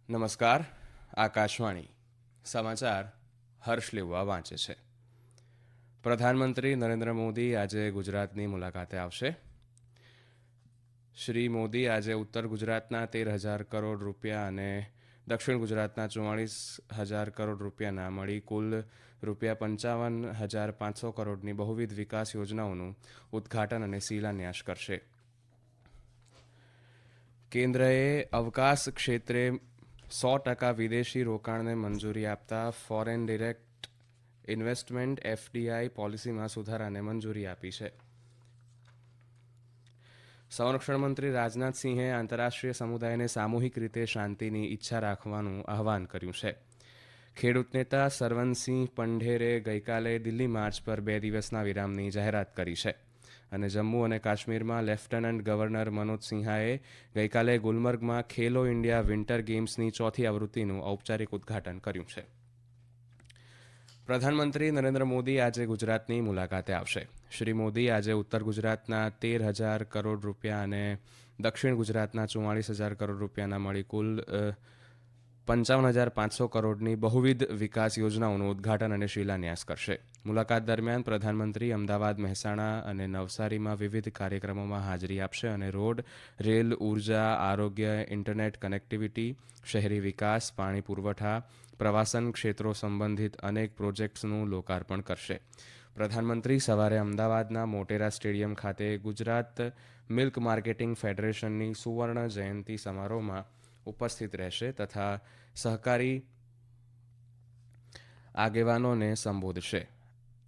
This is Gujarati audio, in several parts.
નમસ્કાર. આકાશવાણી સમાચાર હર્ષ લેવા વાંચે છે. પ્રધાનમંત્રી નરેન્દ્ર મોદી આજે ગુજરાતની મુલાકાતે આવશે. શ્રી મોદી આજે ઉત્તર ગુજરાતના 13,000 કરોડ રૂપિયા અને દક્ષિણ ગુજરાતના 44,000 કરોડ રૂપિયાના મળી કુલ ₹55,500 કરોડની બહુવિધ વિકાસ યોજનાઓનું ઉદ્ઘાટન અને શિલાન્યાસ કરશે. કેન્દ્રએ અવકાશ ક્ષેત્રે 100% વિદેશી રોકાણને મંજૂરી આપતા ફોરેન ડિરેક્ટ ઇન્વેસ્ટમેન્ટ FDI પોલિસીમાં સુધારાને મંજૂરી આપી છે. સંરક્ષણ મંત્રી રાજનાથસિંહે આંતરરાષ્ટ્રીય સમુદાયને સામૂહિક રીતે શાંતિની ઈચ્છા રાખવાનું આહવાન કર્યું છે. ખેડૂત નેતા સરવનસિંહ પંઢેરે ગઈકાલે દિલ્હી માર્ચ પર 2 દિવસના વિરામની જાહેરાત કરી છે અને જમ્મુ અને કાશ્મીરમાં લેફ્ટનન્ટ ગવર્નર મનોજ સિન્હાએ ગઈકાલે ગુલમર્ગમાં ખેલો ઇન્ડિયા વિન્ટર ગેમ્સની 4થી આવૃત્તિનું ઔપચારિક ઉદ્ઘાટન કર્યું છે. પ્રધાનમંત્રી નરેન્દ્ર મોદી આજે ગુજરાતની મુલાકાતે આવશે. શ્રી મોદી આજે ઉત્તર ગુજરાતના 13,000 કરોડ રૂપિયા અને દક્ષિણ ગુજરાતના 44,000 કરોડ રૂપિયાના મળી કુલ 55,500 કરોડની બહુવિધ વિકાસ યોજનાઓનું ઉદ્ઘાટન અને શિલાન્યાસ કરશે. મુલાકાત દરમિયાન પ્રધાનમંત્રી અમદાવાદ, મહેસાણા અને નવસારીમાં વિવિધ કાર્યક્રમોમાં હાજરી આપશે અને રોડ, રેલ, ઉર્જા, આરોગ્ય, ઇન્ટરનેટ કનેક્ટિવિટી, શહેરી વિકાસ, પાણી પુરવઠા, પ્રવાસન ક્ષેત્રો સંબંધિત અનેક પ્રોજેક્ટ્સનું લોકાર્પણ કરશે. પ્રધાનમંત્રી સવારે અમદાવાદના મોટેરા સ્ટેડિયમ ખાતે ગુજરાત મિલ્ક માર્કેટિંગ ફેડરેશનની સુવર્ણ જયંતિ સમારોહમાં ઉપસ્થિત રહેશે તથા સહકારી આગેવાનોને સંબોધશે.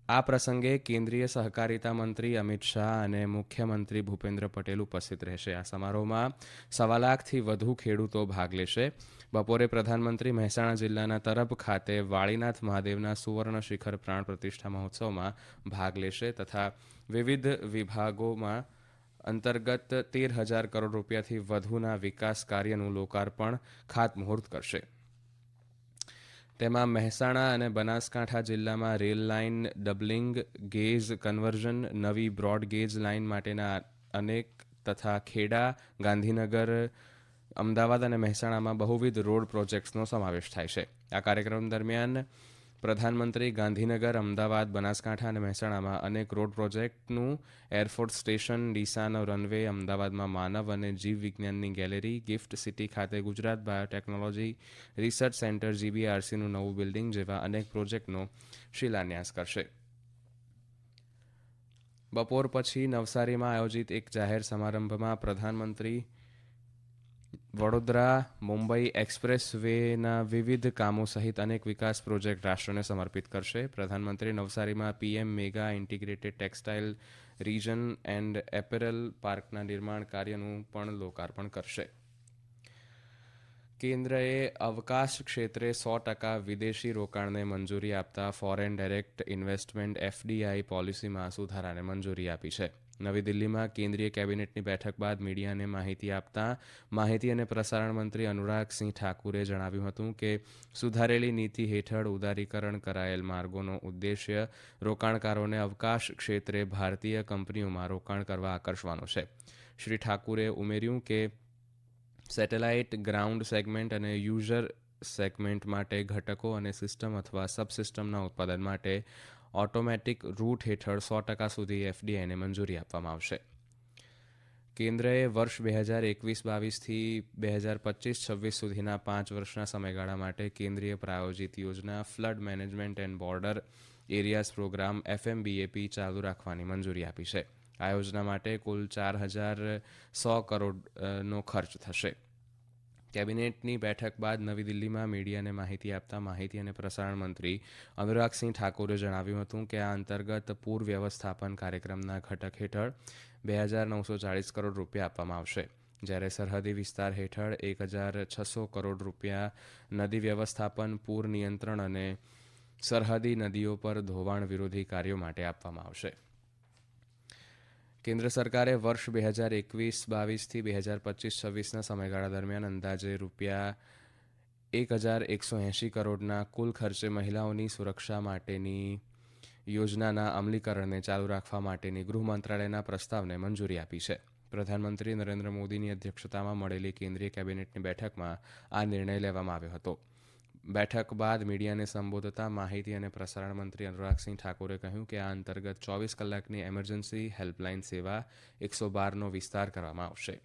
આ પ્રસંગે કેન્દ્રીય સહકારિતા મંત્રી અમિત શાહ અને મુખ્યમંત્રી ભૂપેન્દ્ર પટેલ ઉપસ્થિત રહેશે. આ સમારોહમાં 1.25 લાખથી વધુ ખેડૂતો ભાગ લેશે. બપોરે પ્રધાનમંત્રી મહેસાણા જિલ્લાના તરબ ખાતે વાળીનાથ મહાદેવના સુવર્ણ શિખર પ્રાણ પ્રતિષ્ઠા મહોત્સવમાં ભાગ લેશે તથા વિવિધ વિભાગોમાં અંતર્ગત 13,000 કરોડ રૂપિયાથી વધુના વિકાસ કાર્યનું લોકાર્પણ ખાતમુહૂર્ત કરશે. તેમાં મહેસાણા અને બનાસકાંઠા જિલ્લામાં rail line doubling, gauge conversion, નવી બ્રોડ ગેજ લાઇન માટેના અનેક તથા ખેડા, ગાંધીનગર, અમદાવાદ અને મહેસાણામાં બહુવિધ રોડ પ્રોજેક્ટ્સનો સમાવેશ થાય છે. આ કાર્યક્રમ દરમિયાન પ્રધાનમંત્રી ગાંધીનગર, અમદાવાદ, બનાસકાંઠા અને મહેસાણામાં અનેક રોડ પ્રોજેક્ટનું, એરફોર્સ સ્ટેશન, ડીસાનો રનવે, અમદાવાદમાં માનવ અને જીવ વિજ્ઞાનની ગેલેરી, ગિફ્ટ સિટી ખાતે ગુજરાત બાયોટેકનોલોજી રિસર્ચ સેન્ટર GBRCનું નવું બિલ્ડિંગ જેવા અનેક પ્રોજેક્ટનો શિલાન્યાસ કરશે. બપોર પછી નવસારીમાં આયોજિત એક જાહેર સમારંભમાં પ્રધાનમંત્રી વડોદરા મુંબઈ એક્સપ્રેસ વેના વિવિધ કામો સહિત અનેક વિકાસ પ્રોજેક્ટ રાષ્ટ્રને સમર્પિત કરશે. પ્રધાનમંત્રી નવસારીમાં PM mega integrated textile region and apparel પાર્કના નિર્માણ કાર્યનું પણ લોકાર્પણ કરશે. કેન્દ્રએ અવકાશ ક્ષેત્રે 100% વિદેશી રોકાણને મંજૂરી આપતા ફોરેન ડાયરેક્ટ ઇન્વેસ્ટમેન્ટ FDI પોલિસીમાં સુધારાને મંજૂરી આપી છે. નવી દિલ્હીમાં કેન્દ્રીય કેબિનેટની બેઠક બાદ મીડિયાને માહિતી આપતા માહિતી અને પ્રસારણ મંત્રી અનુરાગસિંહ ઠાકુરે જણાવ્યું હતું કે સુધારેલી નીતિ હેઠળ ઉદારીકરણ કરાયેલ માર્ગોનો ઉદ્દેશ્ય રોકાણકારોને અવકાશ ક્ષેત્રે ભારતીય કંપનીઓમાં રોકાણ કરવા આકર્ષવાનો છે. શ્રી ઠાકુરે ઉમેર્યું કે સેટેલાઇટ, ગ્રાઉન્ડ સેગમેન્ટ અને યુઝર સેગમેન્ટ માટે ઘટકો અને સિસ્ટમ અથવા સબસિસ્ટમના ઉત્પાદન માટે ઓટોમેટિક રૂટ હેઠળ 100% સુધી FDIને મંજૂરી આપવામાં આવશે. કેન્દ્રએ વર્ષ 2021-22થી 2025-26 સુધીના 5 વર્ષના સમયગાળા માટે કેન્દ્રીય પ્રાયોજિત યોજના flood management and border areas programme FMBAP ચાલુ રાખવાની મંજૂરી આપી છે. આ યોજના માટે કુલ 4,100 કરોડનો ખર્ચ થશે. કેબિનેટની બેઠક બાદ નવી દિલ્હીમાં મીડિયાને માહિતી આપતા માહિતી અને પ્રસારણ મંત્રી અનુરાગસિંહ ઠાકુરે જણાવ્યું હતું કે આ અંતર્ગત પૂર વ્યવસ્થાપન કાર્યક્રમના ઘટક હેઠળ 2,940 કરોડ રૂપિયા આપવામાં આવશે, જ્યારે સરહદી વિસ્તાર હેઠળ 1,600 કરોડ રૂપિયા નદી વ્યવસ્થાપન, પૂર નિયંત્રણ અને સરહદી નદીઓ પર ધોવાણ વિરોધી કાર્યો માટે આપવામાં આવશે. કેન્દ્ર સરકારે વર્ષ 2021-22થી 2025-26ના સમયગાળા દરમિયાન અંદાજે ₹1,180 કરોડના કુલ ખર્ચે મહિલાઓની સુરક્ષા માટેની યોજનાના અમલીકરણને ચાલુ રાખવા માટેની ગૃહ મંત્રાલયના પ્રસ્તાવને મંજૂરી આપી છે. પ્રધાનમંત્રી નરેન્દ્ર મોદીની અધ્યક્ષતામાં મળેલી કેન્દ્રીય કેબિનેટની બેઠકમાં આ નિર્ણય લેવામાં આવ્યો હતો. બેઠક બાદ મીડિયાને સંબોધતા માહિતી અને પ્રસારણ મંત્રી અનુરાગસિંહ ઠાકુરે કહ્યું કે આ અંતર્ગત 24 કલાકની એમરજન્સી હેલ્પલાઇન સેવા 112નો વિસ્તાર કરવામાં આવશે.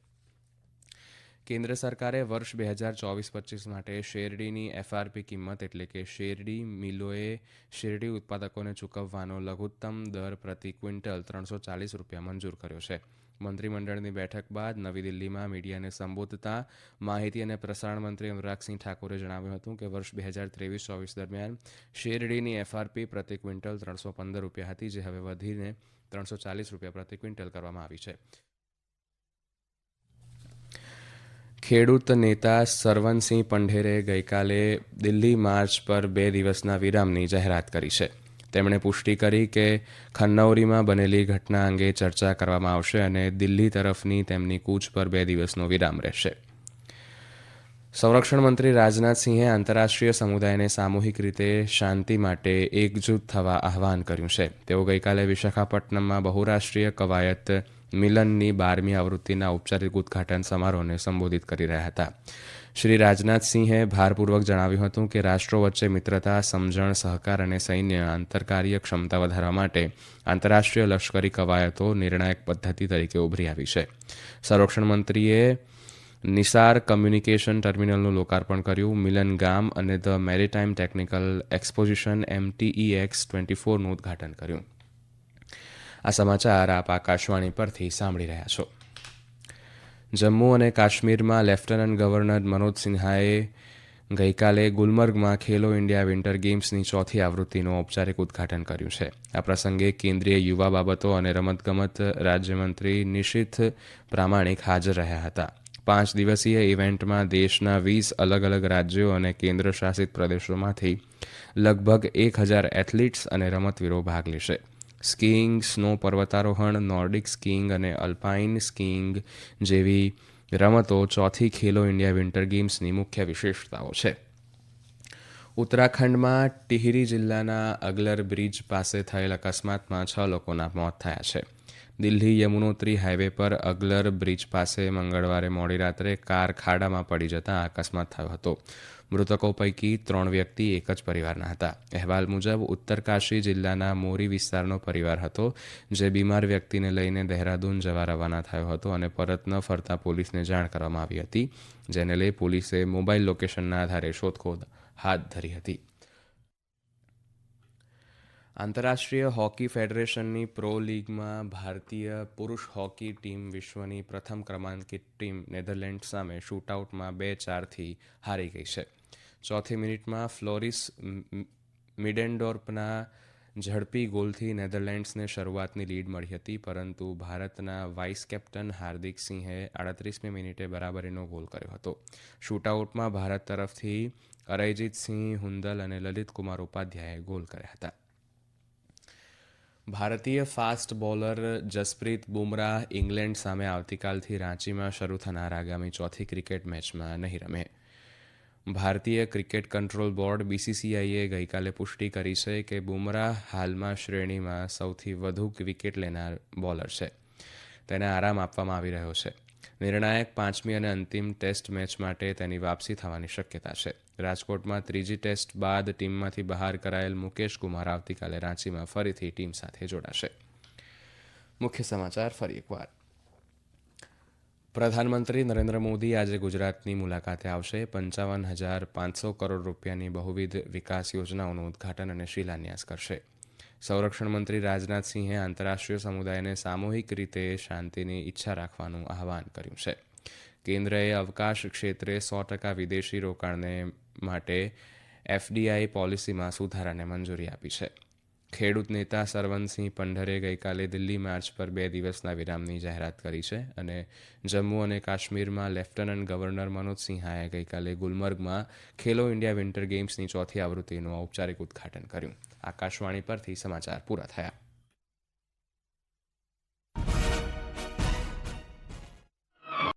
કેન્દ્ર સરકારે વર્ષ 2024-25 માટે શેરડીની એફઆરપી કિંમત એટલે કે શેરડી મિલોએ શેરડી ઉત્પાદકોને ચૂકવવાનો લઘુત્તમ દર પ્રતિ ક્વિન્ટલ ₹340 મંજૂર કર્યો છે. મંત્રીમંડળની બેઠક બાદ નવી દિલ્હીમાં મીડિયાને સંબોધતા માહિતી અને પ્રસારણ મંત્રી અનુરાગસિંહ ઠાકુરે જણાવ્યું હતું કે વર્ષ 2023-24 દરમિયાન શેરડીની એફઆરપી પ્રતિ ક્વિન્ટલ ₹315 હતી, જે હવે વધીને ₹340 પ્રતિ ક્વિન્ટલ કરવામાં આવી છે. ખેડૂત નેતા સરવનસિંહ પંઢેરે ગઈકાલે દિલ્હી માર્ચ પર 2 દિવસના વિરામની જાહેરાત કરી છે. તેમણે પુષ્ટિ કરી કે ખન્નૌરીમાં બનેલી ઘટના અંગે ચર્ચા કરવામાં આવશે અને દિલ્હી તરફની તેમની કૂચ પર 2 દિવસનો વિરામ રહેશે. સંરક્ષણ મંત્રી રાજનાથસિંહે આંતરરાષ્ટ્રીય સમુદાયને સામૂહિક રીતે શાંતિ માટે એકજૂથ થવા આહવાન કર્યું છે. તેઓ ગઈકાલે વિશાખાપટ્ટનમમાં બહુરાષ્ટ્રીય કવાયત મિલનની 12મી આવૃત્તિના ઔપચારિક ઉદઘાટન સમારોહને સંબોધિત કરી રહ્યા હતા. શ્રી રાજનાથસિંહે ભારપૂર્વક જણાવ્યું હતું કે રાષ્ટ્રો વચ્ચે મિત્રતા, સમજણ, સહકાર અને સૈન્ય આંતરકાર્ય ક્ષમતા વધારવા માટે આંતરરાષ્ટ્રીય લશ્કરી કવાયતો નિર્ણાયક પદ્ધતિ તરીકે ઉભરી આવી છે. સંરક્ષણ મંત્રીએ નિસાર કમ્યુનિકેશન ટર્મિનલનું લોકાર્પણ કર્યું, મિલન ગામ અને ધ મેરીટાઈમ ટેકનિકલ એક્સપોઝિશન MTEX24નું ઉદઘાટન કર્યું. આ સમાચાર આપ આકાશવાણી પરથી સાંભળી રહ્યા છો. જમ્મુ અને કાશ્મીરમાં લેફ્ટનન્ટ ગવર્નર મનોજ સિન્હાએ ગઈકાલે ગુલમર્ગમાં ખેલો ઇન્ડિયા વિન્ટર ગેમ્સની 4થી આવૃત્તિનું ઔપચારિક ઉદઘાટન કર્યું છે. આ પ્રસંગે કેન્દ્રીય યુવા બાબતો અને રમતગમત રાજ્યમંત્રી નિશીથ પ્રામાણિક હાજર રહ્યા હતા. 5 દિવસીય ઇવેન્ટમાં દેશના 20 અલગ અલગ રાજ્યો અને કેન્દ્ર શાસિત પ્રદેશોમાંથી લગભગ 1000 એથ્લીટ્સ અને રમતવીરો ભાગ લેશે. સ્કીઇંગ, સ્નો પર્વતારોહણ, નોર્ડિક સ્કીઇંગ અને અલ્પાઇન સ્કીઇંગ જેવી રમતો 4થી ખેલો ઇન્ડિયા વિન્ટર ગેમ્સની મુખ્ય વિશેષતાઓ છે. ઉત્તરાખંડમાં ટિહરી જિલ્લાના અગલર બ્રિજ પાસે થયેલ અકસ્માતમાં 6 લોકોના મોત થયા છે. દિલ્હી યમુનોત્રી હાઈવે પર અગલર બ્રિજ પાસે મંગળવારે મોડી રાત્રે કાર ખાડામાં પડી જતાં અકસ્માત થયો હતો. મૃતકો પૈકી 3 વ્યક્તિ એક જ પરિવારના હતા. અહેવાલ મુજબ ઉત્તરકાશી જિલ્લાના મોરી વિસ્તારનો પરિવાર હતો, જે બીમાર વ્યક્તિને લઈને દહેરાદૂન જવા રવાના થયો હતો અને પરત ન ફરતા પોલીસને જાણ કરવામાં આવી હતી, જેને લઈ પોલીસે મોબાઈલ લોકેશનના આધારે શોધખોળ હાથ ધરી હતી. આંતરરાષ્ટ્રીય હોકી ફેડરેશનની પ્રો લીગમાં ભારતીય પુરુષ હોકી ટીમ વિશ્વની પ્રથમ ક્રમાંકિત ટીમ નેધરલેન્ડ્સ સામે શૂટઆઉટમાં 2-4થી હારી ગઈ છે. ચોથી મિનિટમાં ફ્લોરિસ મિડેન્ડોર્પના ઝડપી ગોલથી નેધરલેન્ડ્સને શરૂઆતની લીડ મળી હતી, પરંતુ ભારતના વાઇસ કેપ્ટન હાર્દિક સિંહે 38મી મિનિટે બરાબરીનો ગોલ કર્યો હતો. શૂટઆઉટમાં ભારત તરફથી અરૈજીત સિંહ હુંદલ અને લલિત કુમાર ઉપાધ્યાયે ગોલ કર્યા હતા. ભારતીય fast bowler Jasprit Bumrah England સામે આવતીકાલથી રાંચીમાં શરૂ થનાર આગામી 4થી ક્રિકેટ મેચમાં નહીં રમે. ભારતીય ક્રિકેટ કંટ્રોલ બોર્ડ BCCIએ ગઈકાલે પુષ્ટિ કરી છે કે બુમરાહ હાલમાં શ્રેણીમાં સૌથી વધુ વિકેટ લેનાર બોલર છે. તેને આરામ આપવામાં આવી રહ્યો છે. નિર્ણાયક 5મી અને અંતિમ ટેસ્ટ મેચ માટે તેની વાપસી થવાની શક્યતા છે. રાજકોટમાં 3જી ટેસ્ટ બાદ ટીમમાંથી બહાર કરાયેલ મુકેશ કુમાર આવતીકાલે રાંચીમાં ફરીથી ટીમ સાથે જોડાશે. મુખ્ય સમાચાર ફરી એકવાર. પ્રધાનમંત્રી નરેન્દ્ર મોદી આજે ગુજરાતની મુલાકાતે આવશે. 55,500 કરોડ રૂપિયાની બહુવિધ વિકાસ યોજનાઓનું ઉદઘાટન અને શિલાન્યાસ કરશે. સંરક્ષણ મંત્રી રાજનાથસિંહે આંતરરાષ્ટ્રીય સમુદાયને સામૂહિક રીતે શાંતિની ઈચ્છા રાખવાનું આહવાન કર્યું છે. કેન્દ્રએ અવકાશ ક્ષેત્રે 100% વિદેશી રોકાણને માટે FDI પોલિસીમાં સુધારાને મંજૂરી આપી છે. ખેડૂત નેતા સરવનસિંહ પંઢરે ગઈકાલે દિલ્હી માર્ચ પર 2 દિવસના વિરામની જાહેરાત કરી છે અને જમ્મુ અને કાશ્મીરમાં લેફ્ટનન્ટ ગવર્નર મનોજ સિન્હાએ ગઈકાલે ગુલમર્ગમાં ખેલો ઇન્ડિયા વિન્ટર ગેમ્સની 4થી આવૃત્તિનું ઔપચારિક ઉદઘાટન કર્યું. આકાશવાણી પરથી સમાચાર પૂરા થયા.